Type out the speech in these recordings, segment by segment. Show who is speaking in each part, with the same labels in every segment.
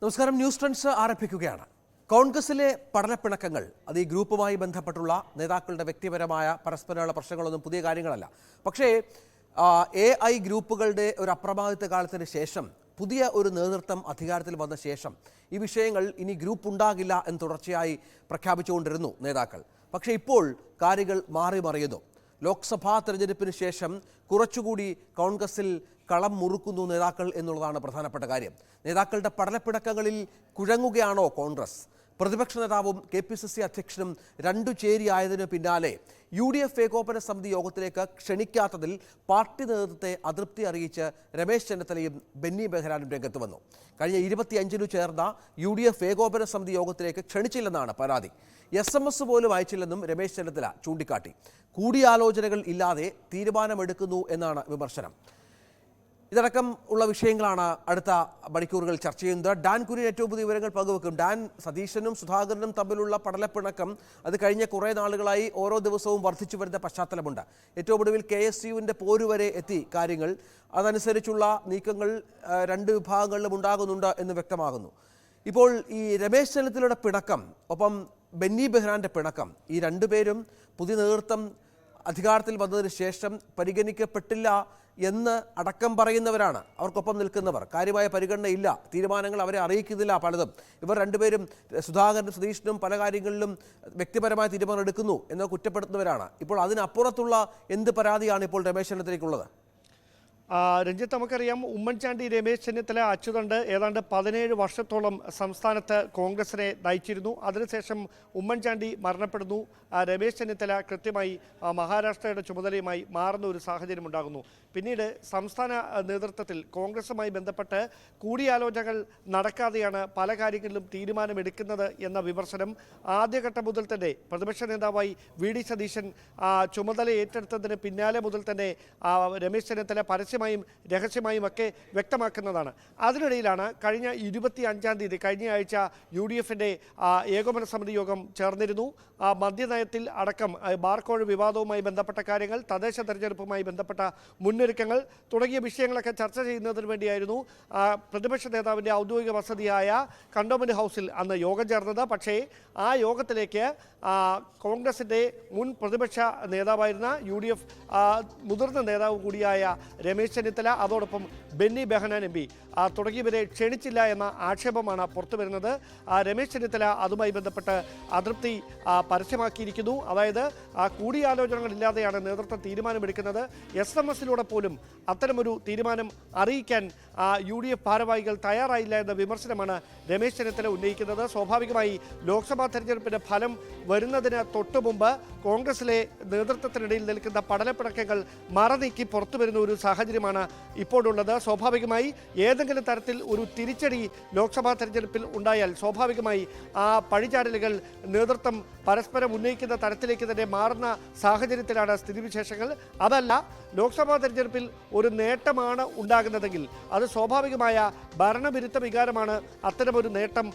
Speaker 1: നമസ്കാരം. News trends ആരംഭിക്കുകയാണ്. കോൺഗ്രസിലെ പഠനപ്പിണക്കങ്ങൾ അത് ഈ ഗ്രൂപ്പുമായി ബന്ധപ്പെട്ടുള്ള നേതാക്കളുടെ വ്യക്തിപരമായ പരസ്പരമുള്ള പ്രശ്നങ്ങളൊന്നും പുതിയ കാര്യങ്ങളല്ല. പക്ഷേ AI ഗ്രൂപ്പുകളുടെ ഒരു അപ്രമാദിത്വ കാലത്തിന് ശേഷം പുതിയ ഒരു നേതൃത്വം അധികാരത്തിൽ വന്ന ശേഷം ഈ വിഷയങ്ങൾ ഇനി ഗ്രൂപ്പ് ഉണ്ടാകില്ല എന്ന് തുടർച്ചയായി പ്രഖ്യാപിച്ചുകൊണ്ടിരുന്നു നേതാക്കൾ. പക്ഷേ ഇപ്പോൾ കാര്യങ്ങൾ മാറി മറിയുന്നു. ലോക്സഭാ തെരഞ്ഞെടുപ്പിന് ശേഷം കുറച്ചുകൂടി കോൺഗ്രസിൽ കളം മുറുക്കുന്നു നേതാക്കൾ എന്നുള്ളതാണ് പ്രധാനപ്പെട്ട കാര്യം. നേതാക്കളുടെ പഠനപ്പിണക്കങ്ങളിൽ കുഴങ്ങുകയാണോ കോൺഗ്രസ്? പ്രതിപക്ഷ നേതാവും KPCC അധ്യക്ഷനും രണ്ടു ചേരിയായതിനു പിന്നാലെ UDF ഏകോപന സമിതി യോഗത്തിലേക്ക് ക്ഷണിക്കാത്തതിൽ പാർട്ടി നേതൃത്വത്തെ അതൃപ്തി അറിയിച്ച് രമേശ് ചെന്നിത്തലയും ബെന്നി ബെഹനാനും രംഗത്ത് വന്നു. കഴിഞ്ഞ 25-ന് ചേർന്ന UDF ഏകോപന സമിതി യോഗത്തിലേക്ക് ക്ഷണിച്ചില്ലെന്നാണ് പരാതി. SMS പോലും അയച്ചില്ലെന്നും രമേശ് ചെന്നിത്തല ചൂണ്ടിക്കാട്ടി. കൂടിയാലോചനകൾ ഇല്ലാതെ തീരുമാനമെടുക്കുന്നു എന്നാണ് വിമർശനം. ഇതടക്കം ഉള്ള വിഷയങ്ങളാണ് അടുത്ത മണിക്കൂറുകൾ ചർച്ച ചെയ്യുന്നത്. ഡാൻ കുര്യൻ ഏറ്റവും പുതിയ വിവരങ്ങൾ പങ്കുവെക്കും. ഡാൻ, സതീശനും സുധാകരനും തമ്മിലുള്ള പടലപ്പിണക്കം അത് കഴിഞ്ഞ കുറേ നാളുകളായി ഓരോ ദിവസവും വർദ്ധിച്ചു വരുന്ന പശ്ചാത്തലമുണ്ട്. ഏറ്റവും ഒടുവിൽ KSUവിൻ്റെ പോരുവരെ എത്തി കാര്യങ്ങൾ. അതനുസരിച്ചുള്ള നീക്കങ്ങൾ രണ്ട് വിഭാഗങ്ങളിലും ഉണ്ടാകുന്നുണ്ട് എന്ന് വ്യക്തമാകുന്നു. ഇപ്പോൾ ഈ രമേശ് ചെന്നിത്തലയുടെ പിണക്കം, ഒപ്പം ബെന്നി ബെഹ്നാന്റെ പിണക്കം, ഈ രണ്ടുപേരും പുതിയ നേതൃത്വം അധികാരത്തിൽ വന്നതിന് ശേഷം പരിഗണിക്കപ്പെട്ടില്ല എന്ന് അടക്കം പറയുന്നവരാണ്. അവർക്കൊപ്പം നിൽക്കുന്നവർ കാര്യമായ പരിഗണനയില്ല, തീരുമാനങ്ങൾ അവരെ അറിയിക്കുന്നില്ല പലതും. ഇവർ രണ്ടുപേരും സുധാകരനും സതീശനും പല കാര്യങ്ങളിലും വ്യക്തിപരമായ തീരുമാനം എടുക്കുന്നു എന്ന് കുറ്റപ്പെടുത്തുന്നവരാണ്. ഇപ്പോൾ അതിനപ്പുറത്തുള്ള എന്ത് പരാതിയാണ് ഇപ്പോൾ രമേശ് ചെന്നിത്തലയ്ക്കുള്ളത്?
Speaker 2: രഞ്ജിത്ത്, നമുക്കറിയാം ഉമ്മൻചാണ്ടി, രമേശ് ചെന്നിത്തല, അച്യുതണ്ട് ഏതാണ്ട് 17 വർഷത്തോളം സംസ്ഥാനത്ത് കോൺഗ്രസിനെ നയിച്ചിരുന്നു. അതിനുശേഷം ഉമ്മൻചാണ്ടി മരണപ്പെടുന്നു. രമേശ് ചെന്നിത്തല കൃത്യമായി മഹാരാഷ്ട്രയുടെ ചുമതലയുമായി മാറുന്ന ഒരു സാഹചര്യം ഉണ്ടാകുന്നു. പിന്നീട് സംസ്ഥാന നേതൃത്വത്തിൽ കോൺഗ്രസുമായി ബന്ധപ്പെട്ട് കൂടിയാലോചനകൾ നടക്കാതെയാണ് പല കാര്യങ്ങളിലും തീരുമാനമെടുക്കുന്നത് എന്ന വിമർശനം ആദ്യഘട്ടം മുതൽ തന്നെ പ്രതിപക്ഷ നേതാവായി VD സതീശൻ ചുമതല ഏറ്റെടുത്തതിന് പിന്നാലെ മുതൽ തന്നെ രമേശ് ചെന്നിത്തല പരസ്യമായും രഹസ്യമായും ഒക്കെ വ്യക്തമാക്കുന്നതാണ്. അതിനിടയിലാണ് കഴിഞ്ഞ 25-ാം തീയതി കഴിഞ്ഞ ആഴ്ച UDFിൻ്റെ ഏകോപന സമിതി യോഗം ചേർന്നിരുന്നു. മദ്യനയത്തിൽ അടക്കം ബാർക്കോഴ് വിവാദവുമായി ബന്ധപ്പെട്ട കാര്യങ്ങൾ, തദ്ദേശ തെരഞ്ഞെടുപ്പുമായി ബന്ധപ്പെട്ട മുന്നൊരുക്കങ്ങൾ തുടങ്ങിയ വിഷയങ്ങളൊക്കെ ചർച്ച ചെയ്യുന്നതിന് വേണ്ടിയായിരുന്നു പ്രതിപക്ഷ നേതാവിൻ്റെ ഔദ്യോഗിക വസതിയായ കണ്ടോൺമെൻറ് ഹൗസിൽ അന്ന് യോഗം ചേർന്നത്. പക്ഷേ ആ യോഗത്തിലേക്ക് കോൺഗ്രസിൻ്റെ മുൻ പ്രതിപക്ഷ നേതാവായിരുന്ന UDF മുതിർന്ന നേതാവ് കൂടിയായ രമേശ് ചെന്നിത്തല, അതോടൊപ്പം ബെന്നി ബെഹനാൻ MP തുടങ്ങിയവരെ ക്ഷണിച്ചില്ല എന്ന ആക്ഷേപമാണ് പുറത്തു വരുന്നത്. രമേശ് ചെന്നിത്തല അതുമായി ബന്ധപ്പെട്ട് അതൃപ്തി പരസ്യമാക്കിയിരിക്കുന്നു. അതായത് കൂടിയാലോചനകളില്ലാതെയാണ് നേതൃത്വം തീരുമാനമെടുക്കുന്നത്. SMS-ലൂടെ പോലും അത്തരമൊരു തീരുമാനം അറിയിക്കാൻ UDF ഭാരവാഹികൾ തയ്യാറായില്ല എന്ന വിമർശനമാണ് രമേശ് ചെന്നിത്തല ഉന്നയിക്കുന്നത്. സ്വാഭാവികമായി ലോക്സഭാ തെരഞ്ഞെടുപ്പിൻ്റെ ഫലം വരുന്നതിന് തൊട്ടു മുമ്പ് കോൺഗ്രസിലെ നേതൃത്വത്തിനിടയിൽ നിൽക്കുന്ന പടലപ്പിണക്കങ്ങൾ മറനീക്കി പുറത്തു വരുന്ന ഒരു സാഹചര്യമാണ് ഇപ്പോഴുള്ളത്. സ്വാഭാവികമായി ഏതെങ്കിലും തരത്തിൽ ഒരു തിരിച്ചടി ലോക്സഭാ തെരഞ്ഞെടുപ്പിൽ ഉണ്ടായാൽ സ്വാഭാവികമായി ആ പഴിചാരലുകൾ നേതൃത്വം പരസ്പരം ഉന്നയിക്കുന്ന തരത്തിലേക്ക് തന്നെ മാറുന്ന സാഹചര്യത്തിലാണ് സ്ഥിതിവിശേഷങ്ങൾ. അതല്ല, ലോക്സഭാ തെരഞ്ഞെടുപ്പിൽ ഒരു നേട്ടമാണ് ഉണ്ടാകുന്നതെങ്കിൽ അത് സ്വാഭാവികമായ ഭരണവിരുദ്ധ വികാരമാണ് അത്തരമൊരു നേട്ടം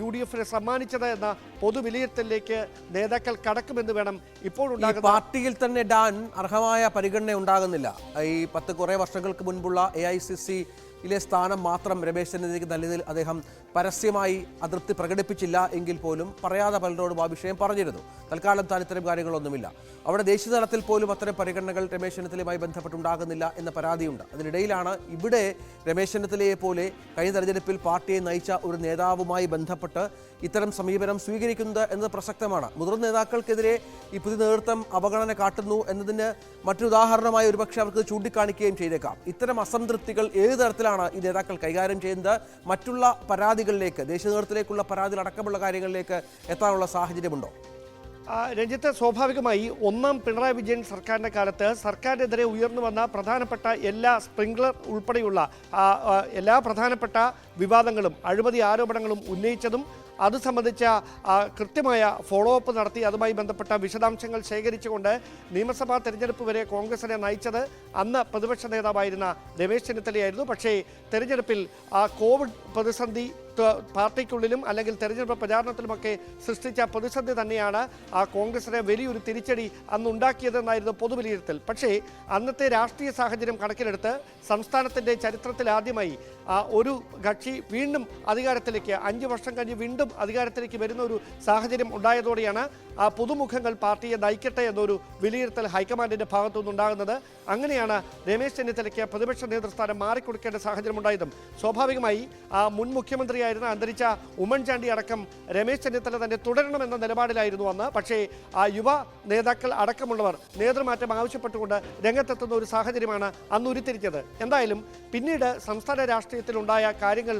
Speaker 2: UDFിനെ സമ്മാനിച്ചത് എന്ന പൊതുവിലയിരുത്തലിലേക്ക് നേതാക്കൾ കടക്കുമെന്ന് വേണം ഇപ്പോൾ ഉണ്ടാകുന്ന.
Speaker 1: പാർട്ടിയിൽ തന്നെ ഡാൻ അർഹമായ പരിഗണന ഉണ്ടാകുന്നില്ല. ഈ കുറേ വർഷങ്ങൾക്ക് മുൻപുള്ള AICC-യിലെ സ്ഥാനം മാത്രം രമേശ് ചെന്നിത്തലയ്ക്ക് നൽകിയതിൽ അദ്ദേഹം പരസ്യമായി അതൃപ്തി പ്രകടിപ്പിച്ചില്ല എങ്കിൽ പോലും പറയാതെ പലരോടും ആ വിഷയം പറഞ്ഞിരുന്നു. തൽക്കാലം താൻ ഇത്തരം കാര്യങ്ങളൊന്നുമില്ല. അവിടെ ദേശീയ തലത്തിൽ പോലും അത്തരം പരിഗണനകൾ രമേശ് ചെന്നിത്തലയുമായി ബന്ധപ്പെട്ടുണ്ടാകുന്നില്ല എന്ന പരാതിയുണ്ട്. അതിനിടയിലാണ് ഇവിടെ രമേശ് ചെന്നിത്തലയെ പോലെ കഴിഞ്ഞ തെരഞ്ഞെടുപ്പിൽ പാർട്ടിയെ നയിച്ച ഒരു നേതാവുമായി ബന്ധപ്പെട്ട് ഇത്തരം സമീപനം സ്വീകരിക്കുന്നത് എന്നത് പ്രസക്തമാണ്. മുതിർന്ന നേതാക്കൾക്കെതിരെ ഈ പുതിയ നേതൃത്വം അവഗണന കാട്ടുന്നു എന്നതിന് മറ്റൊരു ഉദാഹരണമായി ഒരുപക്ഷെ അവർക്ക് ചൂണ്ടിക്കാണിക്കുകയും ചെയ്തേക്കാം. ഇത്തരം അസംതൃപ്തികൾ ഏത് തരത്തിലാണ് ഈ നേതാക്കൾ കൈകാര്യം ചെയ്യുന്നത്? മറ്റുള്ള പരാതികളിലേക്ക്, ദേശീയ നേതൃത്വത്തിലേക്കുള്ള പരാതികൾ അടക്കമുള്ള കാര്യങ്ങളിലേക്ക് എത്താനുള്ള സാഹചര്യമുണ്ടോ?
Speaker 2: രഞ്ജിത്ത്, സ്വാഭാവികമായി ഒന്നാം പിണറായി വിജയൻ സർക്കാരിൻ്റെ കാലത്ത് സർക്കാരിനെതിരെ ഉയർന്നു വന്ന പ്രധാനപ്പെട്ട എല്ലാ സ്പ്രിംഗ്ലർ ഉൾപ്പെടെയുള്ള എല്ലാ പ്രധാനപ്പെട്ട വിവാദങ്ങളും അഴിമതി ആരോപണങ്ങളും ഉന്നയിച്ചതും അത് സംബന്ധിച്ച കൃത്യമായ ഫോളോ അപ്പ് നടത്തി അതുമായി ബന്ധപ്പെട്ട വിശദാംശങ്ങൾ ശേഖരിച്ചുകൊണ്ട് നിയമസഭാ തെരഞ്ഞെടുപ്പ് വരെ കോൺഗ്രസിനെ നയിച്ചത് അന്ന് പ്രതിപക്ഷ നേതാവായിരുന്ന രമേശ് ചെന്നിത്തലയായിരുന്നു. പക്ഷേ തെരഞ്ഞെടുപ്പിൽ കോവിഡ് പ്രതിസന്ധി പാർട്ടിക്കുള്ളിലും അല്ലെങ്കിൽ തെരഞ്ഞെടുപ്പ് പ്രചാരണത്തിലുമൊക്കെ സൃഷ്ടിച്ച പ്രതിസന്ധി തന്നെയാണ് കോൺഗ്രസിന് വലിയൊരു തിരിച്ചടി അന്നുണ്ടാക്കിയതെന്നായിരുന്നു പൊതുവിലയിരുത്തൽ. പക്ഷേ അന്നത്തെ രാഷ്ട്രീയ സാഹചര്യം കണക്കിലെടുത്ത് സംസ്ഥാനത്തിൻ്റെ ചരിത്രത്തിൽ ആദ്യമായി ഒരു കക്ഷി വീണ്ടും അധികാരത്തിലേക്ക് 5 വർഷം കഴിഞ്ഞ് വീണ്ടും അധികാരത്തിലേക്ക് വരുന്ന ഒരു സാഹചര്യം ഉണ്ടായതോടെയാണ് പുതുമുഖങ്ങൾ പാർട്ടിയെ നയിക്കട്ടെ എന്നൊരു വിലയിരുത്തൽ ഹൈക്കമാൻഡിന്റെ ഭാഗത്തുനിന്നുണ്ടാകുന്നത്. അങ്ങനെയാണ് രമേശ് ചെന്നിത്തലയ്ക്ക് പ്രതിപക്ഷ നേതൃസ്ഥാനം മാറിക്കൊടുക്കേണ്ട സാഹചര്യം ഉണ്ടായതും. സ്വാഭാവികമായി മുൻ മുഖ്യമന്ത്രിയായിരുന്ന അന്തരിച്ച ഉമ്മൻചാണ്ടി അടക്കം രമേശ് ചെന്നിത്തല തന്നെ തുടരണമെന്ന നിലപാടിലായിരുന്നു അന്ന്. പക്ഷേ യുവ നേതാക്കൾ അടക്കമുള്ളവർ നേതൃമാറ്റം ആവശ്യപ്പെട്ടുകൊണ്ട് രംഗത്തെത്തുന്ന ഒരു സാഹചര്യമാണ് അന്ന് ഉരുത്തിരിഞ്ഞത്. എന്തായാലും പിന്നീട് സംസ്ഥാന രാഷ്ട്രീയത്തിലുണ്ടായ കാര്യങ്ങൾ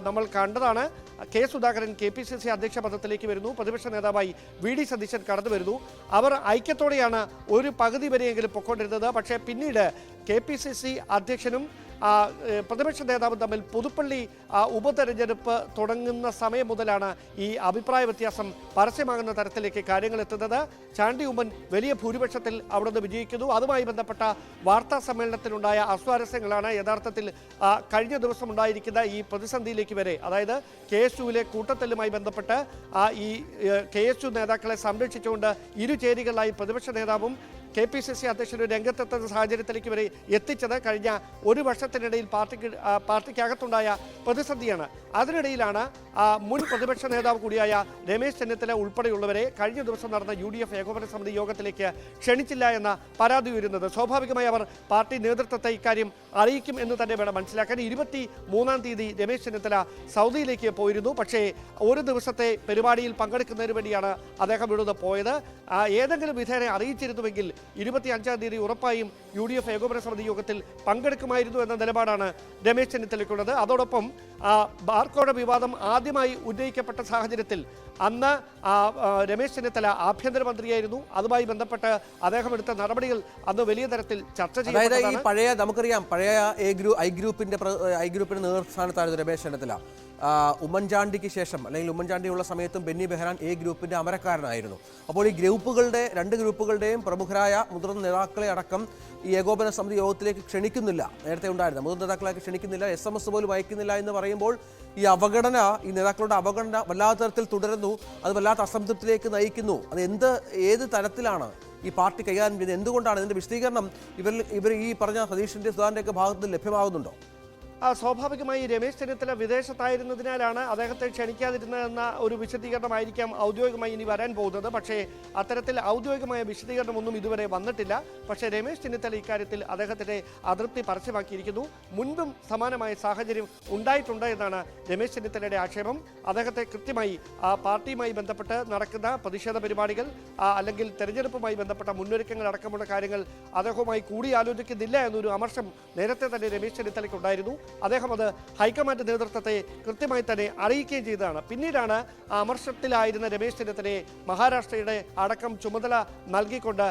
Speaker 2: നമ്മൾ കണ്ടതാണ്. കെ സുധാകരൻ KPCC അധ്യക്ഷ പദത്തിലേക്ക് വരുന്നു. പ്രതിപക്ഷ നേതാവായി VD സതീശൻ കടന്നു വരുന്നു. അവർ ഐക്യത്തോടെയാണ് ഒരു പകുതി വരെയെങ്കിലും പൊക്കൊണ്ടിരുന്നത്. പക്ഷേ പിന്നീട് KPCC അധ്യക്ഷനും പ്രതിപക്ഷ നേതാവും തമ്മിൽ പുതുപ്പള്ളി ഉപതെരഞ്ഞെടുപ്പ് തുടങ്ങുന്ന സമയം മുതലാണ് ഈ അഭിപ്രായ വ്യത്യാസം പരസ്യമാകുന്ന തരത്തിലേക്ക് കാര്യങ്ങൾ എത്തുന്നത്. ചാണ്ടി ഉമ്മൻ വലിയ ഭൂരിപക്ഷത്തിൽ അവിടുന്ന് വിജയിക്കുന്നു. അതുമായി ബന്ധപ്പെട്ട വാർത്താ സമ്മേളനത്തിലുണ്ടായ അസ്വാരസ്യങ്ങളാണ് യഥാർത്ഥത്തിൽ കഴിഞ്ഞ ദിവസം ഉണ്ടായിരിക്കുന്ന ഈ പ്രതിസന്ധിയിലേക്ക് വരെ, അതായത് KSUവിലെ കൂട്ടത്തല്ലുമായി ബന്ധപ്പെട്ട് ഈ KSU നേതാക്കളെ സംരക്ഷിച്ചുകൊണ്ട് ഇരുചേരികളിലായി പ്രതിപക്ഷ നേതാവും KPCC അധ്യക്ഷന് രംഗത്തെത്തുന്ന സാഹചര്യത്തിലേക്ക് വരെ എത്തിച്ചത് കഴിഞ്ഞ ഒരു വർഷത്തിനിടയിൽ പാർട്ടിക്കകത്തുണ്ടായ പ്രതിസന്ധിയാണ്. അതിനിടയിലാണ് മുൻ പ്രതിപക്ഷ നേതാവ് കൂടിയായ രമേശ് ചെന്നിത്തല ഉൾപ്പെടെയുള്ളവരെ കഴിഞ്ഞ ദിവസം നടന്ന UDF ഏകോപന സമിതി യോഗത്തിലേക്ക് ക്ഷണിച്ചില്ല എന്ന പരാതി ഉയരുന്നത്. സ്വാഭാവികമായി അവർ പാർട്ടി നേതൃത്വത്തെ ഇക്കാര്യം അറിയിക്കും എന്ന് തന്നെ വേണം മനസ്സിലാക്കാൻ. 23-ാം തീയതി രമേശ് ചെന്നിത്തല സൗദിയിലേക്ക് പോയിരുന്നു. പക്ഷേ ഒരു ദിവസത്തെ പരിപാടിയിൽ പങ്കെടുക്കുന്നതിന് വേണ്ടിയാണ് അദ്ദേഹം ഇവിടുന്ന് പോയത്. ഏതെങ്കിലും വിധേനെ അറിയിച്ചിരുന്നുവെങ്കിൽ 25-ാം തീയതി ഉറപ്പായും UDF ഏകോപന സമിതി യോഗത്തിൽ പങ്കെടുക്കുമായിരുന്നു എന്ന നിലപാടാണ് രമേശ് ചെന്നിത്തലയ്ക്കുള്ളത്. അതോടൊപ്പം ബാർക്കോഴ വിവാദം ആദ്യമായി ഉന്നയിക്കപ്പെട്ട സാഹചര്യത്തിൽ അന്ന് രമേശ് ചെന്നിത്തല ആഭ്യന്തരമന്ത്രിയായിരുന്നു. അതുമായി ബന്ധപ്പെട്ട് അദ്ദേഹം എടുത്ത നടപടികൾ അന്ന് വലിയ തരത്തിൽ ചർച്ച ചെയ്തു.
Speaker 1: പഴയ നമുക്കറിയാം, പഴയ ഐ ഗ്രൂപ്പിന്റെ നേതൃസ്ഥാനത്തായിരുന്നു രമേശ് ചെന്നിത്തല. ഉമ്മൻചാണ്ടിക്ക് ശേഷം അല്ലെങ്കിൽ ഉമ്മൻചാണ്ടിയുള്ള സമയത്തും ബെന്നി ബെഹ്റാൻ A ഗ്രൂപ്പിന്റെ അമരക്കാരനായിരുന്നു. അപ്പോൾ ഈ രണ്ട് ഗ്രൂപ്പുകളുടെയും പ്രമുഖരായ മുതിർന്ന നേതാക്കളെ അടക്കം ഈ ഏകോപന സമിതി യോഗത്തിലേക്ക് ക്ഷണിക്കുന്നില്ല. നേരത്തെ ഉണ്ടായിരുന്ന മുതിർന്ന നേതാക്കളെ ക്ഷണിക്കുന്നില്ല, SMS പോലും അയക്കുന്നില്ല എന്ന് പറയുമ്പോൾ ഈ നേതാക്കളുടെ അവഗണന വല്ലാത്ത തരത്തിൽ തുടരുന്നു. അത് വല്ലാത്ത അസംതൃപ്തിയിലേക്ക് നയിക്കുന്നു. അത് ഏത് തരത്തിലാണ് ഈ പാർട്ടി കൈകാര്യം ചെയ്യുന്നത്? എന്തുകൊണ്ടാണ് ഇതിന്റെ വിശദീകരണം ഇവർ ഈ പറഞ്ഞ സതീഷിന്റെ സുധാകരന്റെ ഭാഗത്ത് ലഭ്യമാകുന്നുണ്ടോ?
Speaker 2: സ്വാഭാവികമായി രമേശ് ചെന്നിത്തല വിദേശത്തായിരുന്നതിനാലാണ് അദ്ദേഹത്തെ ക്ഷണിക്കാതിരുന്നതെന്ന ഒരു വിശദീകരണമായിരിക്കാം ഔദ്യോഗികമായി ഇനി വരാൻ പോകുന്നത്. പക്ഷേ അത്തരത്തിൽ ഔദ്യോഗികമായ വിശദീകരണമൊന്നും ഇതുവരെ വന്നിട്ടില്ല. പക്ഷേ രമേശ് ചെന്നിത്തല ഇക്കാര്യത്തിൽ അദ്ദേഹത്തിന്റെ അതൃപ്തി പരസ്യമാക്കിയിരിക്കുന്നു. മുൻപും സമാനമായ സാഹചര്യം ഉണ്ടായിട്ടുണ്ട് എന്നാണ് രമേശ് ചെന്നിത്തലയുടെ ആക്ഷേപം. അദ്ദേഹത്തെ കൃത്യമായി പാർട്ടിയുമായി ബന്ധപ്പെട്ട് നടക്കുന്ന പ്രതിഷേധ പരിപാടികൾ അല്ലെങ്കിൽ തെരഞ്ഞെടുപ്പുമായി ബന്ധപ്പെട്ട മുന്നൊരുക്കങ്ങൾ അടക്കമുള്ള കാര്യങ്ങൾ അദ്ദേഹവുമായി കൂടിയാലോചിക്കുന്നില്ല എന്നൊരു അമർഷം നേരത്തെ തന്നെ രമേശ് ചെന്നിത്തലയ്ക്കുണ്ടായിരുന്നു. അദ്ദേഹം അത് ഹൈക്കമാൻഡ് നേതൃത്വത്തെ കൃത്യമായി തന്നെ അറിയിക്കുകയും ചെയ്തതാണ്. പിന്നീടാണ് അമർഷത്തിലായിരുന്ന രമേശ് ചെന്നിത്തലയെ മഹാരാഷ്ട്രയുടെ അടക്കം ചുമതല നൽകിക്കൊണ്ട്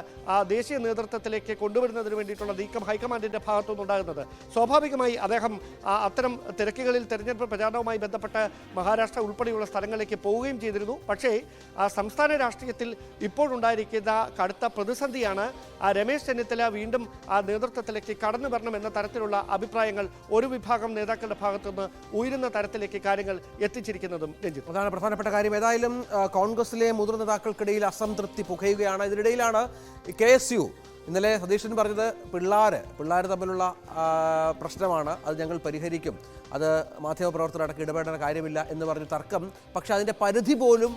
Speaker 2: ദേശീയ നേതൃത്വത്തിലേക്ക് കൊണ്ടുവരുന്നതിന് വേണ്ടിയിട്ടുള്ള നീക്കം ഹൈക്കമാൻഡിന്റെ ഭാഗത്തുനിന്നുണ്ടാകുന്നത്. സ്വാഭാവികമായി അദ്ദേഹം അത്തരം തിരക്കുകളിൽ തെരഞ്ഞെടുപ്പ് പ്രചാരണവുമായി ബന്ധപ്പെട്ട് മഹാരാഷ്ട്ര ഉൾപ്പെടെയുള്ള സ്ഥലങ്ങളിലേക്ക് പോവുകയും ചെയ്തിരുന്നു. പക്ഷേ സംസ്ഥാന രാഷ്ട്രീയത്തിൽ ഇപ്പോഴുണ്ടായിരിക്കുന്ന കടുത്ത പ്രതിസന്ധിയാണ് രമേശ് ചെന്നിത്തല വീണ്ടും നേതൃത്വത്തിലേക്ക് കടന്നു വരണം എന്ന തരത്തിലുള്ള അഭിപ്രായങ്ങൾ ഒരു വിഭാഗം നേതാക്കളുടെ ഭാഗത്തുനിന്ന് ഉയരുന്ന തരത്തിലേക്ക് കാര്യങ്ങൾ എത്തിച്ചിരിക്കുന്നതും. രഞ്ജിത്ത്,
Speaker 1: അതാണ് പ്രധാനപ്പെട്ട കാര്യം. ഏതായാലും കോൺഗ്രസിലെ മുതിർന്ന നേതാക്കൾക്കിടയിൽ അസംതൃപ്തി പുകയുകയാണ്. ഇതിനിടയിലാണ് KSU ഇന്നലെ സതീശൻ പറഞ്ഞത് പിള്ളേർ തമ്മിലുള്ള പ്രശ്നമാണ്, അത് ഞങ്ങൾ പരിഹരിക്കും, അത് മാധ്യമപ്രവർത്തകരടക്കം ഇടപെടേണ്ട കാര്യമില്ല എന്ന് പറഞ്ഞ തർക്കം. പക്ഷേ അതിൻ്റെ പരിധി പോലും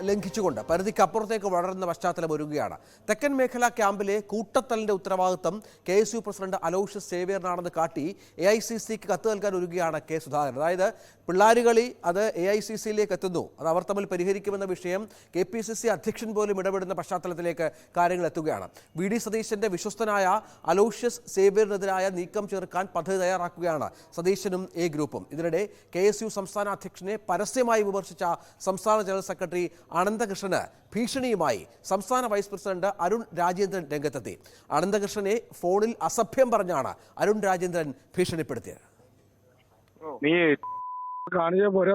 Speaker 1: ലംഘിച്ചുകൊണ്ട് പരിധിക്കപ്പുറത്തേക്ക് വളരുന്ന പശ്ചാത്തലം ഒരുങ്ങുകയാണ്. തെക്കൻ മേഖലാ ക്യാമ്പിലെ കൂട്ടത്തലിൻ്റെ ഉത്തരവാദിത്തം KSU പ്രസിഡന്റ് അലോഷ്യസ് സേവ്യറിനാണെന്ന് കാട്ടി AICCക്ക് കത്ത് നൽകാൻ ഒരുങ്ങുകയാണ് K സുധാകരൻ. അതായത് പിള്ളാരുകളി അത് AICCയിലേക്ക് എത്തുന്നു, അത് അവർ തമ്മിൽ പരിഹരിക്കുമെന്ന വിഷയം KPCC അധ്യക്ഷൻ പോലും ഇടപെടുന്ന പശ്ചാത്തലത്തിലേക്ക് കാര്യങ്ങൾ എത്തുകയാണ്. VD സതീശന്റെ വിശ്വസ്തനായ അലോഷ്യസ് സേവ്യറിനെതിരായ നീക്കം ചേർക്കാൻ പദ്ധതി തയ്യാറാക്കുകയാണ് സതീശനും A ഗ്രൂപ്പും. ഇതിനിടെ KSU സംസ്ഥാന അധ്യക്ഷനെ പരസ്യമായി വിമർശിച്ച സംസ്ഥാന ജനറൽ സെക്രട്ടറി അനന്തകൃഷ്ണന് ഭീഷണിയുമായി സംസ്ഥാന വൈസ് പ്രസിഡന്റ് അരുൺ രാജേന്ദ്രൻ രംഗത്തെത്തി. അനന്തകൃഷ്ണനെ ഫോണിൽ അസഭ്യം പറഞ്ഞാണ് അരുൺ രാജേന്ദ്രൻ ഭീഷണിപ്പെടുത്തിയത്.
Speaker 3: നീ കാണിച്ച പോരാ,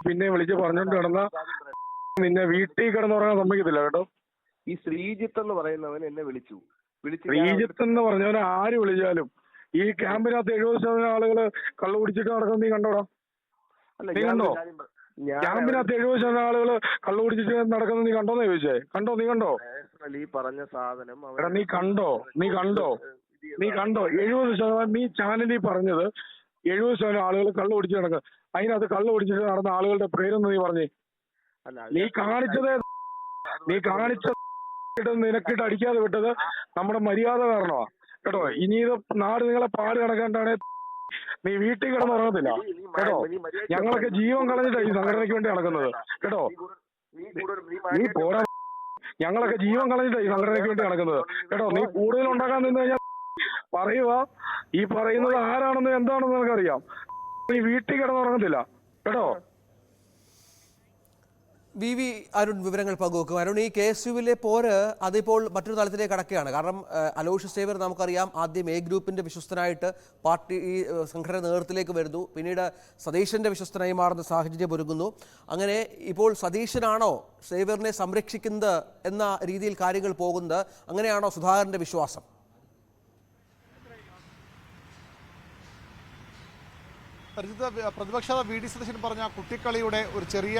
Speaker 3: പിന്നെ വിളിച്ച് പറഞ്ഞോണ്ട് കിടന്ന നിന്നെ വീട്ടിൽ കിടന്നുറങ്ങാൻ സമ്മതിക്കത്തില്ല കേട്ടോ.
Speaker 4: ഈ ശ്രീജിത്ത് എന്ന് പറയുന്നവൻ എന്നെ വിളിച്ചു.
Speaker 3: ശ്രീജിത്ത് എന്ന് പറഞ്ഞവനെ ആര് വിളിച്ചാലും ഈ ക്യാമ്പിനകത്ത് 70% ആളുകൾ കള്ളു കുടിച്ചിട്ട് നടക്കുന്നത് നീ കണ്ടോടാ.
Speaker 4: അല്ല
Speaker 3: നീ കണ്ടോ?
Speaker 4: ഞാൻ
Speaker 3: ക്യാമ്പിനകത്ത് 70% ആളുകൾ കള്ളു കുടിച്ചിട്ട് നടക്കുന്നത് നീ കണ്ടോന്ന് ചോദിച്ചേ? നീ കണ്ടോ?
Speaker 4: ഈ പറഞ്ഞ സാധനം
Speaker 3: എടാ നീ കണ്ടോ? 70% നീ ചാനലിൽ പറഞ്ഞത് 70% ആളുകൾ കള്ളു കുടിച്ച് നടക്കുക. അതിനകത്ത് കള്ളു കുടിച്ചിട്ട് നടന്ന ആളുകളുടെ പേരൊന്ന് നീ പറഞ്ഞേ. നീ കാണിച്ചത് നിനക്കിട്ട് അടിക്കാതെ വിട്ടത് നമ്മുടെ മര്യാദ കാരണമാ കേട്ടോ. ഇനി ഇത് നാട് നിങ്ങളെ പാട് കണക്കാണ്ടാണ് നീ വീട്ടിൽ കിടന്നുറങ്ങത്തില്ല കേട്ടോ. ഞങ്ങളൊക്കെ ജീവൻ കളഞ്ഞിട്ടാണ് ഈ സംഘടനയ്ക്ക് വേണ്ടി നടക്കുന്നത് കേട്ടോ. നീ പോരാ, ഞങ്ങളൊക്കെ ജീവൻ കളഞ്ഞിട്ടാണ് ഈ സംഘടനയ്ക്ക് വേണ്ടി നടക്കുന്നത് കേട്ടോ. നീ കൂടുതൽ ഉണ്ടാക്കാൻ നിന്ന് കഴിഞ്ഞാൽ പറയുക, ഈ പറയുന്നത് ആരാണെന്ന് എന്താണെന്ന് നിനക്കറിയാം. നീ വീട്ടിൽ കിടന്നുറങ്ങത്തില്ല കേട്ടോ.
Speaker 1: വി അരുൺ വിവരങ്ങൾ പങ്കുവെക്കും. അരുൺ, ഈ KSUവിലെ പോര് അതിപ്പോൾ മറ്റൊരു തലത്തിലേക്ക് കടക്കുകയാണ്. കാരണം അലോഷ്യസ് സേവ്യർ നമുക്കറിയാം ആദ്യം A ഗ്രൂപ്പിന്റെ വിശ്വസ്തനായിട്ട് പാർട്ടി ഈ സംഘടന നേതൃത്വത്തിലേക്ക് വരുന്നു. പിന്നീട് സതീശന്റെ വിശ്വസ്തനായി മാറുന്ന സാഹചര്യം ഒരുങ്ങുന്നു. അങ്ങനെ ഇപ്പോൾ സതീശനാണോ സേവ്യറിനെ സംരക്ഷിക്കുന്നത് എന്ന രീതിയിൽ കാര്യങ്ങൾ പോകുന്നത്? അങ്ങനെയാണോ സുധാകരന്റെ വിശ്വാസം?
Speaker 5: പ്രതിപക്ഷ VD സതീശൻ പറഞ്ഞ കുട്ടിക്കളിയുടെ ഒരു ചെറിയ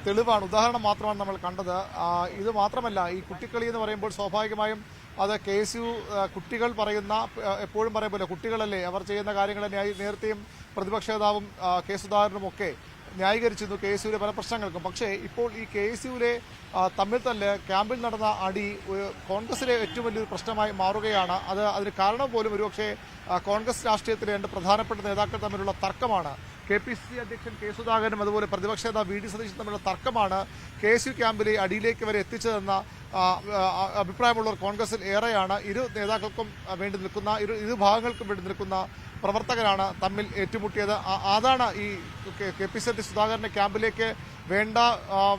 Speaker 5: തെളിവാണ്, ഉദാഹരണം മാത്രമാണ് നമ്മൾ കണ്ടത്. ഇത് മാത്രമല്ല, ഈ കുട്ടിക്കളി എന്ന് പറയുമ്പോൾ സ്വാഭാവികമായും അത് KSU കുട്ടികൾ പറയുന്ന, എപ്പോഴും പറയുമ്പോൾ കുട്ടികളല്ലേ അവർ ചെയ്യുന്ന കാര്യങ്ങളെ നേരത്തെയും പ്രതിപക്ഷ നേതാവും K സുധാകരനും ഒക്കെ ന്യായീകരിച്ചിരുന്നു KSUവിലെ പല പ്രശ്നങ്ങൾക്കും. പക്ഷേ ഇപ്പോൾ ഈ KSUവിലെ തമ്മിൽ തല്ല്, ക്യാമ്പിൽ നടന്ന അടി കോൺഗ്രസിലെ ഏറ്റവും വലിയൊരു പ്രശ്നമായി മാറുകയാണ്. അതിന് കാരണം പോലും ഒരുപക്ഷെ കോൺഗ്രസ് രാഷ്ട്രീയത്തിലെ രണ്ട് പ്രധാനപ്പെട്ട നേതാക്കൾ തമ്മിലുള്ള തർക്കമാണ്. KPCC അധ്യക്ഷൻ K സുധാകരനും അതുപോലെ പ്രതിപക്ഷ നേതാവ് VD സതീശനും തമ്മിലുള്ള തർക്കമാണ് KSU ക്യാമ്പിലെ അടിയിലേക്ക് വരെ എത്തിച്ചതെന്ന അഭിപ്രായമുള്ളവർ കോൺഗ്രസിൽ ഏറെയാണ്. ഇരു നേതാക്കൾക്കും വേണ്ടി നിൽക്കുന്ന, ഇരു ഭാഗങ്ങൾക്കും വേണ്ടി നിൽക്കുന്ന പ്രവർത്തകരാണ് തമ്മിൽ ഏറ്റുമുട്ടിയത്. അതാണ് ഈ KPCC സുധാകരനെ ക്യാമ്പിലേക്ക് വേണ്ട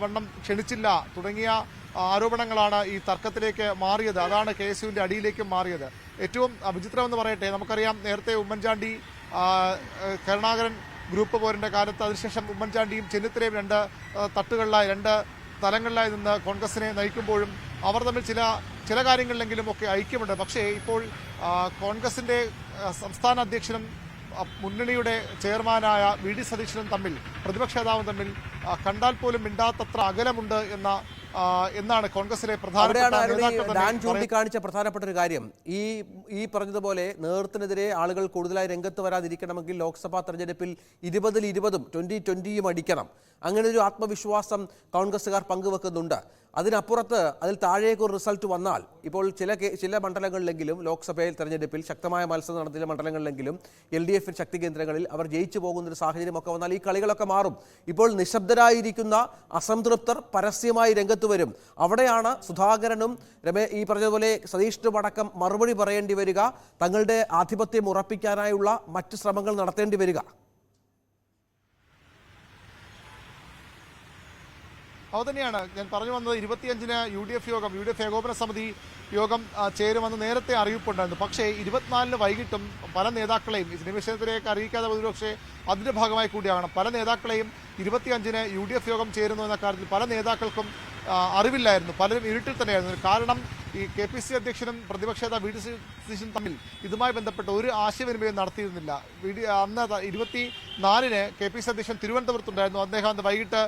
Speaker 5: വണ്ണം ക്ഷണിച്ചില്ല തുടങ്ങിയ ആരോപണങ്ങളാണ് ഈ തർക്കത്തിലേക്ക് മാറിയത്. അതാണ് KSUവിൻ്റെ അടിയിലേക്ക് മാറിയത്. ഏറ്റവും വിചിത്രമെന്ന് പറയട്ടെ, നമുക്കറിയാം നേരത്തെ ഉമ്മൻചാണ്ടി കരുണാകരൻ ഗ്രൂപ്പ് പോരിൻ്റെ കാലത്ത്, അതിനുശേഷം ഉമ്മൻചാണ്ടിയും ചെന്നിത്തലയും രണ്ട് തട്ടുകളിലായി, രണ്ട് തലങ്ങളിലായി നിന്ന് കോൺഗ്രസിനെ നയിക്കുമ്പോഴും അവർ തമ്മിൽ ചില കാര്യങ്ങളിലെങ്കിലും ഒക്കെ ഐക്യമുണ്ട്. പക്ഷേ ഇപ്പോൾ കോൺഗ്രസിൻ്റെ സംസ്ഥാന അധ്യക്ഷനും മുന്നണിയുടെ ചെയർമാനായ VD സതീശനും തമ്മിൽ, പ്രതിപക്ഷ നേതാവും തമ്മിൽ കണ്ടാൽ പോലും മിണ്ടാത്തത്ര അകലമുണ്ട് എന്നാണ് കോൺഗ്രസിലെ
Speaker 1: ഡാൻ ചൂണ്ടിക്കാണിച്ച പ്രധാനപ്പെട്ട ഒരു കാര്യം. ഈ പറഞ്ഞതുപോലെ നേതൃത്വത്തിനെതിരെ ആളുകൾ കൂടുതലായി രംഗത്ത് വരാതിരിക്കണമെങ്കിൽ ലോക്സഭാ തെരഞ്ഞെടുപ്പിൽ 20-ൽ 20-ഉം 20-20-യും അടിക്കണം. അങ്ങനെ ഒരു ആത്മവിശ്വാസം കോൺഗ്രസ്സുകാർ പങ്കുവെക്കുന്നുണ്ട്. അതിനപ്പുറത്ത് അതിൽ താഴേക്ക് ഒരു റിസൾട്ട് വന്നാൽ, ഇപ്പോൾ ചില മണ്ഡലങ്ങളിലെങ്കിലും ലോക്സഭയിൽ തെരഞ്ഞെടുപ്പിൽ ശക്തമായ മത്സരം നടത്തിയ മണ്ഡലങ്ങളിലെങ്കിലും LDF ശക്തി കേന്ദ്രങ്ങളിൽ അവർ ജയിച്ചു പോകുന്നൊരു സാഹചര്യമൊക്കെ വന്നാൽ ഈ കളികളൊക്കെ മാറും. ഇപ്പോൾ നിശബ്ദരായിരിക്കുന്ന അസംതൃപ്തർ പരസ്യമായി രംഗത്ത് വരും. അവിടെയാണ് സുധാകരനും ഈ പറഞ്ഞതുപോലെ സതീഷിനും അടക്കം മറുപടി പറയേണ്ടി വരിക, തങ്ങളുടെ ആധിപത്യം ഉറപ്പിക്കാനായുള്ള മറ്റ് ശ്രമങ്ങൾ നടത്തേണ്ടി വരിക.
Speaker 5: അതുതന്നെയാണ് ഞാൻ പറഞ്ഞു വന്നത്. 25-ന് UDF ഏകോപന സമിതി യോഗം ചേരുമെന്ന് നേരത്തെ അറിയിപ്പുണ്ടായിരുന്നു. പക്ഷേ 24-ന് വൈകിട്ടും പല നേതാക്കളെയും ഇതിന്റെ വിഷയത്തിലേക്ക് അറിയിക്കാതെ പക്ഷേ അതിന്റെ ഭാഗമായി കൂടിയാകണം. പല നേതാക്കളെയും 25-ന് UDF യോഗം ചേരുന്നു എന്ന കാര്യത്തിൽ പല നേതാക്കൾക്കും അറിവില്ലായിരുന്നു. പലരും ഇരുട്ടിൽ തന്നെയായിരുന്നു. കാരണം ഈ KPCC അധ്യക്ഷനും പ്രതിപക്ഷ നേതാവ് VD സതീശനും തമ്മിൽ ഇതുമായി ബന്ധപ്പെട്ട് ഒരു ആശയവിനിമയം നടത്തിയിരുന്നില്ല. അന്ന് 24-ന് KPCC അധ്യക്ഷൻ തിരുവനന്തപുരത്തുണ്ടായിരുന്നു. അദ്ദേഹം അന്ന് വൈകിട്ട്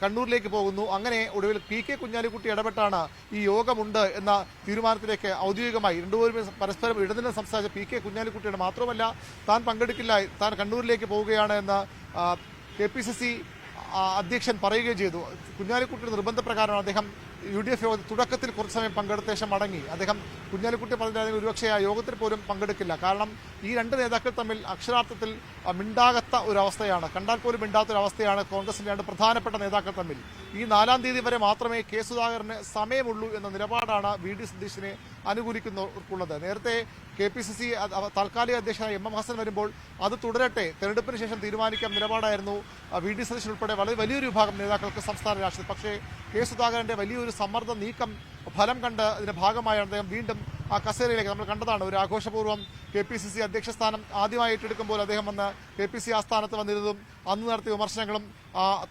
Speaker 5: കണ്ണൂരിലേക്ക് പോകുന്നു. അങ്ങനെ ഒടുവിൽ PK കുഞ്ഞാലിക്കുട്ടി ഇടപെട്ടാണ് ഈ യോഗമുണ്ട് എന്ന തീരുമാനത്തിലേക്ക് ഔദ്യോഗികമായി രണ്ടുപേരും പരസ്പരം ഇടനില സംസാരിച്ച PK കുഞ്ഞാലിക്കുട്ടിയുടെ മാത്രമല്ല താൻ പങ്കെടുക്കില്ല, താൻ കണ്ണൂരിലേക്ക് പോവുകയാണ് എന്ന് KPCC അധ്യക്ഷൻ പറയുകയും ചെയ്തു. കുഞ്ഞാലിക്കുട്ടിയുടെ നിർബന്ധപ്രകാരമാണ് അദ്ദേഹം UDF യോഗത്തിൽ തുടക്കത്തിൽ കുറച്ച് സമയം പങ്കെടുത്ത ശേഷം മടങ്ങി. അദ്ദേഹം കുഞ്ഞാലിക്കുട്ടി പറഞ്ഞിട്ടുണ്ടെങ്കിൽ ഒരുപക്ഷെ ആ യോഗത്തിൽ പോലും പങ്കെടുക്കില്ല. കാരണം ഈ രണ്ട് നേതാക്കൾ തമ്മിൽ അക്ഷരാർത്ഥത്തിൽ മിണ്ടാകത്ത ഒരവസ്ഥയാണ്, കണ്ടാൽ പോലും മിണ്ടാത്തൊരവസ്ഥയാണ് കോൺഗ്രസിൻ്റെ രണ്ട് പ്രധാനപ്പെട്ട നേതാക്കൾ തമ്മിൽ. ഈ 4-ാം തീയതി വരെ മാത്രമേ K സുധാകരന് സമയമുള്ളൂ എന്ന നിലപാടാണ് VD സതീശനെ അനുകൂലിക്കുന്നവർക്കുള്ളത്. നേരത്തെ KPCC താൽക്കാലിക അധ്യക്ഷനായ MM ഹസൻ വരുമ്പോൾ അത് തുടരട്ടെ, തെരഞ്ഞെടുപ്പിന് ശേഷം തീരുമാനിക്കാം നിലപാടായിരുന്നു VD സതീശൻ ഉൾപ്പെടെ വളരെ വലിയൊരു വിഭാഗം നേതാക്കൾക്ക് സംസ്ഥാന രാഷ്ട്രീയത്തിൽ. പക്ഷേ K സുധാകരൻ്റെ വലിയൊരു സമ്മർദ്ദ നീക്കം ഫലം കണ്ട് ഇതിന്റെ ഭാഗമായാണ് അദ്ദേഹം വീണ്ടും ആ കസേരയിലേക്ക്, നമ്മൾ കണ്ടതാണ് ഒരു ആഘോഷപൂർവ്വം KPCC അധ്യക്ഷ സ്ഥാനം ആദ്യമായി ഏറ്റെടുക്കുമ്പോൾ അദ്ദേഹം വന്ന് KPCC ആസ്ഥാനത്ത് വന്നിരുന്നതും അന്ന് നടത്തിയ വിമർശനങ്ങളും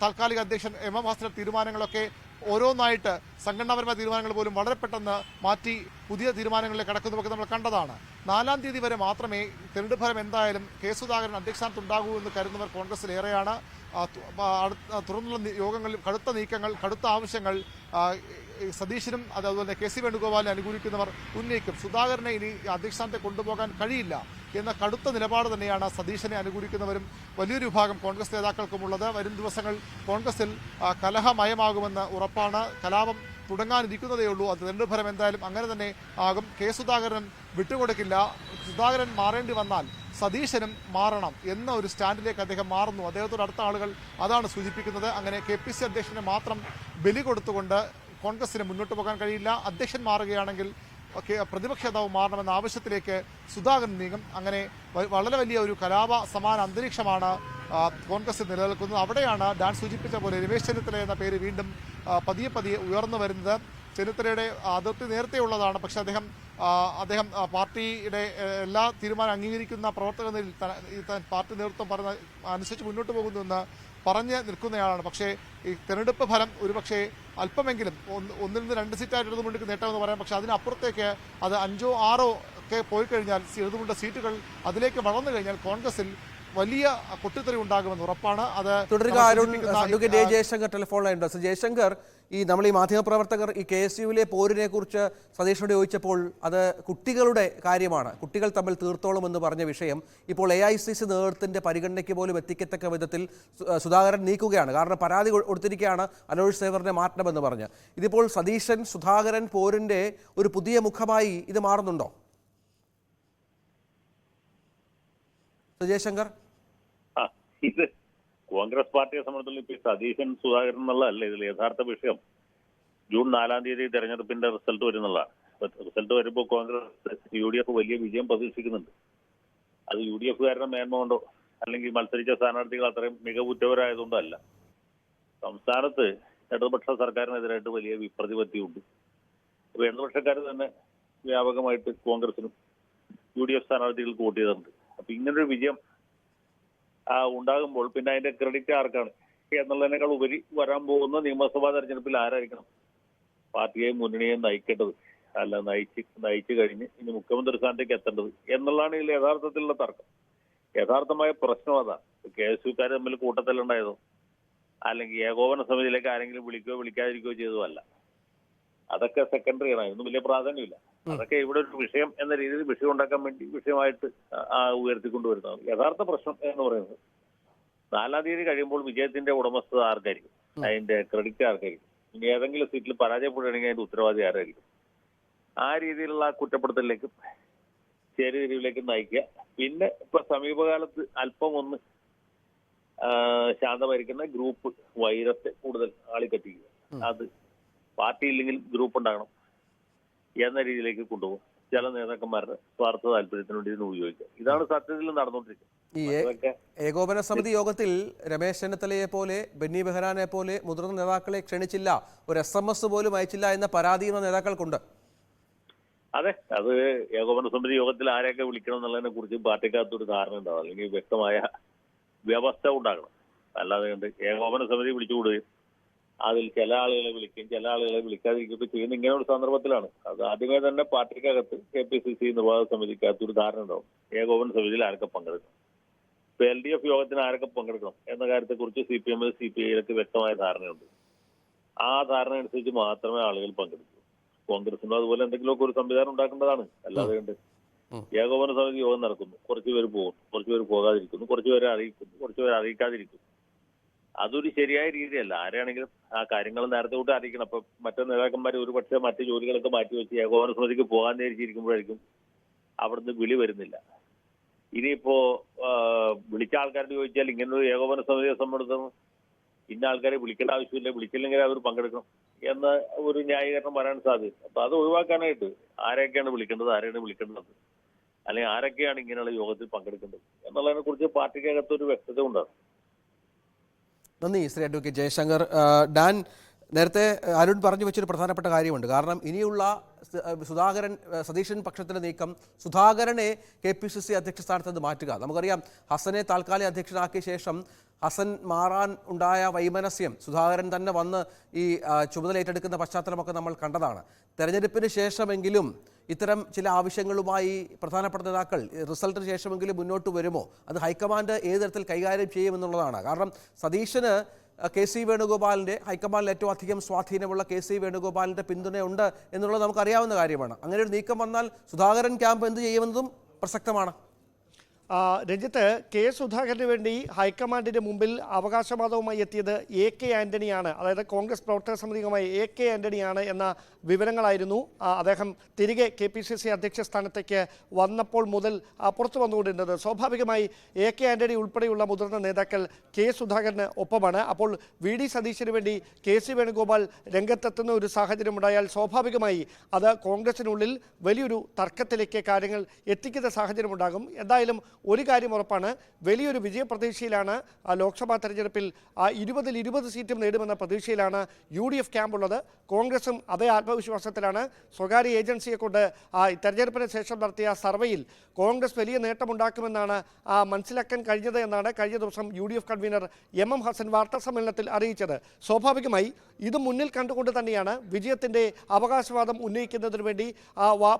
Speaker 5: താൽക്കാലിക അധ്യക്ഷൻ MM ഹസന്റെ തീരുമാനങ്ങളൊക്കെ ഓരോന്നായിട്ട് സംഘടനാപരമായ തീരുമാനങ്ങൾ പോലും വളരെ പെട്ടെന്ന് മാറ്റി പുതിയ തീരുമാനങ്ങളിലേക്ക് കടക്കുന്നതൊക്കെ നമ്മൾ കണ്ടതാണ്. 4-ാം തീയതി വരെ മാത്രമേ തെരഞ്ഞെടുപ്പ് ഫലം എന്തായാലും K സുധാകരൻ അധ്യക്ഷ സ്ഥാനത്തുണ്ടാകൂ എന്ന് കരുതുന്നവർ കോൺഗ്രസിൽ ഏറെയാണ്. തുടർന്നുള്ള യോഗങ്ങളിൽ കടുത്ത നീക്കങ്ങൾ, കടുത്ത ആവശ്യങ്ങൾ സതീശനും അതുപോലെ കെ സി വേണുഗോപാലിനെ അനുകൂലിക്കുന്നവർ ഉന്നയിക്കും. സുധാകരനെ ഇനി അധ്യക്ഷസ്ഥാനത്തെ കൊണ്ടുപോകാൻ കഴിയില്ല എന്ന കടുത്ത നിലപാട് തന്നെയാണ് സതീശനെ അനുകൂലിക്കുന്നവരും വലിയൊരു വിഭാഗം കോൺഗ്രസ് നേതാക്കൾക്കുമുള്ളത്. വരും ദിവസങ്ങൾ കോൺഗ്രസിൽ കലഹമയമാകുമെന്ന് ഉറപ്പാണ്. കലാപം തുടങ്ങാനിരിക്കുന്നതേ ഉള്ളൂ. അത് തെരഞ്ഞെടുപ്പ് ഫലം എന്തായാലും അങ്ങനെ തന്നെ ആകും. കെ സുധാകരൻ വിട്ടുകൊടുക്കില്ല. സുധാകരൻ മാറേണ്ടി വന്നാൽ സതീശനും മാറണം എന്ന ഒരു സ്റ്റാൻഡിലേക്ക് അദ്ദേഹം മാറുന്നു. അദ്ദേഹത്തോട് അടുത്ത ആളുകൾ അതാണ് സൂചിപ്പിക്കുന്നത്. അങ്ങനെ KPC അധ്യക്ഷനെ മാത്രം ബലി കൊടുത്തുകൊണ്ട് കോൺഗ്രസിന് മുന്നോട്ട് പോകാൻ കഴിയില്ല. അധ്യക്ഷൻ മാറുകയാണെങ്കിൽ പ്രതിപക്ഷ നേതാവ് മാറണമെന്ന ആവശ്യത്തിലേക്ക് സുധാകരൻ നീങ്ങും. അങ്ങനെ വളരെ വലിയ ഒരു കലാപ സമാന അന്തരീക്ഷമാണ് കോൺഗ്രസിൽ നിലനിൽക്കുന്നത്. അവിടെയാണ് ഡാൻ സൂചിപ്പിച്ച പോലെ രമേശ് ചെന്നിത്തല എന്ന പേര് വീണ്ടും പതിയെ പതിയെ ഉയർന്നു വരുന്നത്. ചെന്നിത്തലയുടെ അതിർത്തി നേരത്തെ ഉള്ളതാണ്. പക്ഷേ അദ്ദേഹം പാർട്ടിയുടെ എല്ലാ തീരുമാനം അംഗീകരിക്കുന്ന പ്രവർത്തകനിൽ പാർട്ടി നേതൃത്വം പറഞ്ഞ അനുസരിച്ച് മുന്നോട്ട് പോകുന്നുവെന്ന് പറഞ്ഞ് നിൽക്കുന്നയാളാണ്. പക്ഷേ ഈ തെരഞ്ഞെടുപ്പ് ഫലം ഒരുപക്ഷെ അല്പമെങ്കിലും 1 നിന്ന് 2 സീറ്റായിട്ട് ഇടതുമുണ്ടിക്ക് നേട്ടമെന്ന് പറയാം. പക്ഷേ അതിനപ്പുറത്തേക്ക് അത് 5 or 6 ഒക്കെ പോയി കഴിഞ്ഞാൽ ഇടതുമുണ്ട സീറ്റുകൾ അതിലേക്ക് വളർന്നു കഴിഞ്ഞാൽ കോൺഗ്രസിൽ വലിയ പൊട്ടിത്തെറി ഉണ്ടാകുമെന്ന് ഉറപ്പാണ്. അത്
Speaker 1: തുടരുക. അരുൺ, അഡ്വക്കേറ്റ് ജയശങ്കർ ടെലിഫോൺ ലൈനുണ്ട്. ജയശങ്കർ, നമ്മൾ ഈ മാധ്യമപ്രവർത്തകർ ഈ KSUവിലെ പോരിനെ കുറിച്ച് സതീഷിനോട് ചോദിച്ചപ്പോൾ അത് കുട്ടികളുടെ കാര്യമാണ്, കുട്ടികൾ തമ്മിൽ തീർത്തോളം എന്ന് പറഞ്ഞ വിഷയം ഇപ്പോൾ AICC നേതൃത്വത്തിന്റെ പരിഗണനയ്ക്ക് പോലും എത്തിക്കത്തക്ക വിധത്തിൽ സുധാകരൻ നീക്കുകയാണ്. കാരണം പരാതി കൊടുത്തിരിക്കുകയാണ് അലോഷ് സേവറിനെ മാറ്റണമെന്ന് പറഞ്ഞ്. ഇതിപ്പോൾ സതീശൻ സുധാകരൻ പോരിന്റെ ഒരു പുതിയ മുഖമായി ഇത് മാറുന്നുണ്ടോ ജയശങ്കർ?
Speaker 6: ഇത് കോൺഗ്രസ് പാർട്ടിയെ സംബന്ധിച്ചുള്ള ഇപ്പൊ സതീശൻ സുധാകരൻ എന്നുള്ളതല്ല ഇതിൽ യഥാർത്ഥ വിഷയം. ജൂൺ 4-ാം തീയതി തെരഞ്ഞെടുപ്പിന്റെ റിസൾട്ട് വരുന്നുള്ളതാണ്. റിസൾട്ട് വരുമ്പോൾ കോൺഗ്രസ് UDF വലിയ വിജയം പ്രതീക്ഷിക്കുന്നുണ്ട്. അത് UDFകാരുടെ മേന്മ കൊണ്ടോ അല്ലെങ്കിൽ മത്സരിച്ച സ്ഥാനാർത്ഥികൾ അത്രയും മികവുറ്റവരായതുകൊണ്ടോ അല്ല. സംസ്ഥാനത്ത് ഇടതുപക്ഷ സർക്കാരിനെതിരായിട്ട് വലിയ പ്രതിപത്തിയുണ്ട്. അപ്പൊ ഇടതുപക്ഷക്കാർ തന്നെ വ്യാപകമായിട്ട് കോൺഗ്രസിനും UDF സ്ഥാനാർത്ഥികൾക്ക് വോട്ട് ചെയ്തിട്ടുണ്ട്. അപ്പൊ ഇങ്ങനൊരു വിജയം ഉണ്ടാകുമ്പോൾ പിന്നെ അതിന്റെ ക്രെഡിറ്റ് ആർക്കാണ് എന്നുള്ളതിനേക്കാൾ ഉപരി വരാൻ പോകുന്ന നിയമസഭാ തെരഞ്ഞെടുപ്പിൽ ആരായിരിക്കണം പാർട്ടിയെയും മുന്നണിയെയും നയിക്കേണ്ടത്, അല്ല നയിച്ചു കഴിഞ്ഞ് ഇനി മുഖ്യമന്ത്രി സ്ഥാനത്തേക്ക് എത്തേണ്ടത് എന്നുള്ളതാണ് ഇതിൽ യഥാർത്ഥത്തിലുള്ള തർക്കം. യഥാർത്ഥമായ പ്രശ്നം അതാണ്. KSUക്കാർ തമ്മിൽ കൂട്ടത്തിലുണ്ടായതോ അല്ലെങ്കിൽ ഏകോപന സമിതിയിലേക്ക് ആരെങ്കിലും വിളിക്കുകയോ വിളിക്കാതിരിക്കുകയോ ചെയ്തതോ അല്ല. അതൊക്കെ സെക്കൻഡറിയാണ്, അതിനൊന്നും വലിയ പ്രാധാന്യമില്ല. അതൊക്കെ ഇവിടെ ഒരു വിഷയം എന്ന രീതിയിൽ വിഷയം ഉണ്ടാക്കാൻ വേണ്ടി വിഷയമായിട്ട് ഉയർത്തിക്കൊണ്ടുവരുന്നതാണ്. യഥാർത്ഥ പ്രശ്നം എന്ന് പറയുന്നത് 4-ാം തീയതി കഴിയുമ്പോൾ വിജയത്തിന്റെ ഉടമസ്ഥത ആർക്കായിരിക്കും, അതിന്റെ ക്രെഡിറ്റ് ആർക്കായിരിക്കും, ഇനി ഏതെങ്കിലും സീറ്റിൽ പരാജയപ്പെടുകയാണെങ്കിൽ അതിന്റെ ഉത്തരവാദി ആരായിരിക്കും, ആ രീതിയിലുള്ള കുറ്റപ്പെടുത്തലിലേക്കും ചേരിതിരിവിലേക്കും നയിക്കുക. പിന്നെ ഇപ്പൊ സമീപകാലത്ത് അല്പം ഒന്ന് ശാന്തമായിരിക്കുന്ന ഗ്രൂപ്പ് വൈരത്തെ കൂടുതൽ ആളിക്കത്തിക്കുക, അത് പാർട്ടി ഇല്ലെങ്കിൽ ഗ്രൂപ്പ് ഉണ്ടാകണം എന്ന രീതിയിലേക്ക് കൊണ്ടുപോകും. ചില നേതാക്കന്മാരുടെ സ്വാർത്ഥ താല്പര്യത്തിന് വേണ്ടി ഇതിന് ഉപയോഗിക്കുക. ഇതാണ് സത്യത്തിൽ നടന്നുകൊണ്ടിരിക്കുന്നത്.
Speaker 1: ഈ ഏകോപന സമിതി യോഗത്തിൽ രമേശ് ചെന്നിത്തലയെ പോലെ ബെന്നി ബെഹ്റാനെ പോലെ മുതിർന്ന നേതാക്കളെ ക്ഷണിച്ചില്ല, ഒരു SMS പോലും അയച്ചില്ല എന്ന പരാതിയും നേതാക്കൾക്കുണ്ട്.
Speaker 6: അതെ, അത് ഏകോപന സമിതി യോഗത്തിൽ ആരെയൊക്കെ വിളിക്കണം എന്നുള്ളതിനെ കുറിച്ച് പാർട്ടിക്കകത്തൊരു ധാരണ ഉണ്ടാവും, അല്ലെങ്കിൽ വ്യക്തമായ വ്യവസ്ഥ ഉണ്ടാകണം. അല്ലാതെ കണ്ട് ഏകോപന സമിതി വിളിച്ചുകൂടുകയും അതിൽ ചില ആളുകളെ വിളിക്കുകയും ചില ആളുകളെ വിളിക്കാതിരിക്കുകയൊക്കെ ചെയ്യുന്ന ഇങ്ങനെ ഒരു സന്ദർഭത്തിലാണ്. അത് ആദ്യമേ തന്നെ പാർട്ടിക്കകത്ത് KPCC നിർവാഹക സമിതിക്കകത്ത് ഒരു ധാരണ ഉണ്ടാവും, ഏകോപന സമിതിയിൽ ആരൊക്കെ പങ്കെടുക്കണം, ഇപ്പൊ LDF യോഗത്തിന് ആരൊക്കെ പങ്കെടുക്കണം എന്ന കാര്യത്തെക്കുറിച്ച് CPM CPI വ്യക്തമായ ധാരണയുണ്ട്. ആ ധാരണ അനുസരിച്ച് മാത്രമേ ആളുകൾ പങ്കെടുക്കൂ. കോൺഗ്രസിനും അതുപോലെ എന്തെങ്കിലുമൊക്കെ ഒരു സംവിധാനം ഉണ്ടാക്കേണ്ടതാണ്. അല്ലാതെ കണ്ട് ഏകോപന സമിതി യോഗം നടക്കുന്നു, കുറച്ചുപേര് പോകുന്നു, കുറച്ചുപേര് പോകാതിരിക്കുന്നു, കുറച്ചുപേരെ അറിയിക്കുന്നു, കുറച്ചുപേരെ അറിയിക്കാതിരിക്കുന്നു. അതൊരു ശരിയായ രീതിയല്ല. ആരെയാണെങ്കിലും ആ കാര്യങ്ങൾ നേരത്തെ തൊട്ട് അറിയിക്കണം. അപ്പൊ മറ്റു നേതാക്കന്മാർ ഒരുപക്ഷെ മറ്റു ജോലികളൊക്കെ മാറ്റിവെച്ച് ഏകോപന സമിതിക്ക് പോകാൻ നേരിച്ചിരിക്കുമ്പോഴായിരിക്കും അവിടുന്ന് വിളി വരുന്നില്ല. ഇനിയിപ്പോ വിളിച്ച ആൾക്കാരോട് ചോദിച്ചാൽ ഇങ്ങനൊരു ഏകോപന സമിതിയെ സംബന്ധിച്ചിടത്തോളം ഇന്ന ആൾക്കാരെ വിളിക്കേണ്ട ആവശ്യമില്ല, വിളിച്ചില്ലെങ്കിൽ അവർ പങ്കെടുക്കണം എന്ന ഒരു ന്യായീകരണം വരാൻ സാധ്യത. അപ്പൊ അത് ഒഴിവാക്കാനായിട്ട് ആരെയൊക്കെയാണ് വിളിക്കേണ്ടത്, ആരെയാണ് വിളിക്കേണ്ടത്, അല്ലെങ്കിൽ ആരൊക്കെയാണ് ഇങ്ങനെയുള്ള യോഗത്തിൽ പങ്കെടുക്കേണ്ടത് എന്നുള്ളതിനെ കുറിച്ച് പാർട്ടിക്കകത്തൊരു വ്യക്തത ഉണ്ടാകും.
Speaker 1: നന്ദി ശ്രീ അഡ്വക്കേറ്റ് ജയശങ്കർ. ഡാൻ, നേരത്തെ അരുൺ പറഞ്ഞു വെച്ചൊരു പ്രധാനപ്പെട്ട കാര്യമുണ്ട്. കാരണം ഇനിയുള്ള സതീശൻ പക്ഷത്തിൻ്റെ നീക്കം സുധാകരനെ KPCC അധ്യക്ഷ സ്ഥാനത്ത് നിന്ന് മാറ്റുക. നമുക്കറിയാം ഹസനെ താൽക്കാലിക അധ്യക്ഷനാക്കിയ ശേഷം ഹസൻ മാറാൻ ഉണ്ടായ വൈമനസ്യം സുധാകരൻ തന്നെ വന്ന് ഈ ചുമതല ഏറ്റെടുക്കുന്ന പശ്ചാത്തലമൊക്കെ നമ്മൾ കണ്ടതാണ്. തെരഞ്ഞെടുപ്പിന് ശേഷമെങ്കിലും ഇത്തരം ചില ആവശ്യങ്ങളുമായി പ്രധാനപ്പെട്ട നേതാക്കൾ റിസൾട്ടിന് ശേഷമെങ്കിലും മുന്നോട്ട് വരുമോ? അത് ഹൈക്കമാൻഡ് ഏത് തരത്തിൽ കൈകാര്യം ചെയ്യുമെന്നുള്ളതാണ്. കാരണം സതീശന് KC വേണുഗോപാലിൻ്റെ ഹൈക്കമാൻഡിൽ ഏറ്റവും അധികം സ്വാധീനമുള്ള KC വേണുഗോപാലിൻ്റെ പിന്തുണയുണ്ട് എന്നുള്ളത് നമുക്കറിയാവുന്ന കാര്യമാണ്. അങ്ങനെ ഒരു നീക്കം വന്നാൽ സുധാകരൻ ക്യാമ്പ് എന്ത് ചെയ്യുമെന്നതും പ്രസക്തമാണ്.
Speaker 2: രഞ്ജിത്ത്, കെ സുധാകരന് വേണ്ടി ഹൈക്കമാൻഡിന് മുമ്പിൽ അവകാശവാദവുമായി എത്തിയത് AK ആന്റണിയാണ്. അതായത് കോൺഗ്രസ് പ്രവർത്തക സമിതി അംഗമായ AK ആന്റണിയാണ് എന്ന വിവരങ്ങളായിരുന്നു അദ്ദേഹം തിരികെ KPCC അധ്യക്ഷ സ്ഥാനത്തേക്ക് വന്നപ്പോൾ മുതൽ പുറത്തു വന്നുകൊണ്ടിരുന്നത്. സ്വാഭാവികമായി AK ആന്റണി ഉൾപ്പെടെയുള്ള മുതിർന്ന നേതാക്കൾ കെ സുധാകരന് ഒപ്പമാണ്. അപ്പോൾ VD സതീശന് വേണ്ടി KC വേണുഗോപാൽ രംഗത്തെത്തുന്ന ഒരു സാഹചര്യമുണ്ടായാൽ സ്വാഭാവികമായി അത് കോൺഗ്രസിനുള്ളിൽ വലിയൊരു തർക്കത്തിലേക്ക് കാര്യങ്ങൾ എത്തിക്കുന്ന സാഹചര്യമുണ്ടാകും. എന്തായാലും ഒരു കാര്യം ഉറപ്പാണ്, വലിയൊരു വിജയപ്രതീക്ഷയിലാണ് ലോക്സഭാ തെരഞ്ഞെടുപ്പിൽ 20-ൽ 20 സീറ്റും നേടുമെന്ന പ്രതീക്ഷയിലാണ് UDF ക്യാമ്പുള്ളത്. കോൺഗ്രസും അതേ ആത്മവിശ്വാസത്തിലാണ്. സ്വകാര്യ ഏജൻസിയെ കൊണ്ട് തെരഞ്ഞെടുപ്പിന് ശേഷം നടത്തിയ സർവേയിൽ കോൺഗ്രസ് വലിയ നേട്ടമുണ്ടാക്കുമെന്നാണ് മനസ്സിലാക്കാൻ കഴിഞ്ഞത് എന്നാണ് കഴിഞ്ഞ ദിവസം UDF കൺവീനർ MM ഹസൻ വാർത്താസമ്മേളനത്തിൽ അറിയിച്ചത്. സ്വാഭാവികമായി ഇത് മുന്നിൽ കണ്ടുകൊണ്ട് തന്നെയാണ് വിജയത്തിൻ്റെ അവകാശവാദം ഉന്നയിക്കുന്നതിന് വേണ്ടി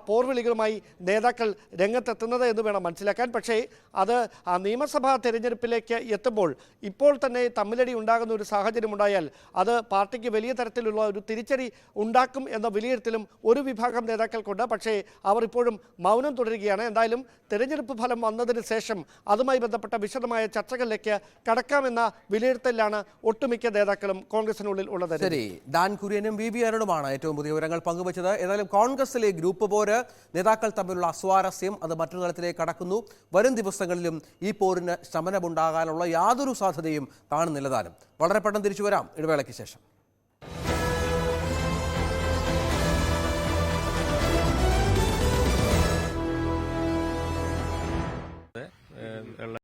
Speaker 2: പോർവിളികളുമായി നേതാക്കൾ രംഗത്തെത്തുന്നത് എന്ന് വേണം മനസ്സിലാക്കാൻ. പക്ഷേ അത് നിയമസഭാ തെരഞ്ഞെടുപ്പിലേക്ക് എത്തുമ്പോൾ ഇപ്പോൾ തന്നെ തമ്മിലടി ഉണ്ടാകുന്ന ഒരു സാഹചര്യം ഉണ്ടായാൽ അത് പാർട്ടിക്ക് വലിയ തരത്തിലുള്ള ഒരു തിരിച്ചടി ഉണ്ടാക്കും എന്ന വിലയിരുത്തലും ഒരു വിഭാഗം നേതാക്കൾക്കുണ്ട്. പക്ഷേ അവർ ഇപ്പോഴും മൗനം തുടരുകയാണ്. എന്തായാലും തെരഞ്ഞെടുപ്പ് ഫലം വന്നതിന് ശേഷം അതുമായി ബന്ധപ്പെട്ട വിശദമായ ചർച്ചകളിലേക്ക് കടക്കാമെന്ന വിലയിരുത്തലിലാണ് ഒട്ടുമിക്ക നേതാക്കളും കോൺഗ്രസിനുള്ളിൽ ഉള്ളത്.
Speaker 1: ശരി, ഡാൻ കുര്യനും VV അരുണുമാണ് ഏറ്റവും പുതിയ വിവരങ്ങൾ പങ്കുവച്ചത്. ഏതായാലും കോൺഗ്രസിലെ ഗ്രൂപ്പ് പോര്, നേതാക്കൾ തമ്മിലുള്ള അസ്വാരസ്യം അത് മറ്റൊരു തലത്തിലേക്ക് കടക്കുന്നു. വരും ദിവസങ്ങളിലും ഈ പോരിന് ശമനമുണ്ടാകാനുള്ള യാതൊരു സാധ്യതയും കാണുന്നില്ല താനും. വളരെ പെട്ടെന്ന് തിരിച്ചു വരാം ഇടവേളയ്ക്ക് ശേഷം.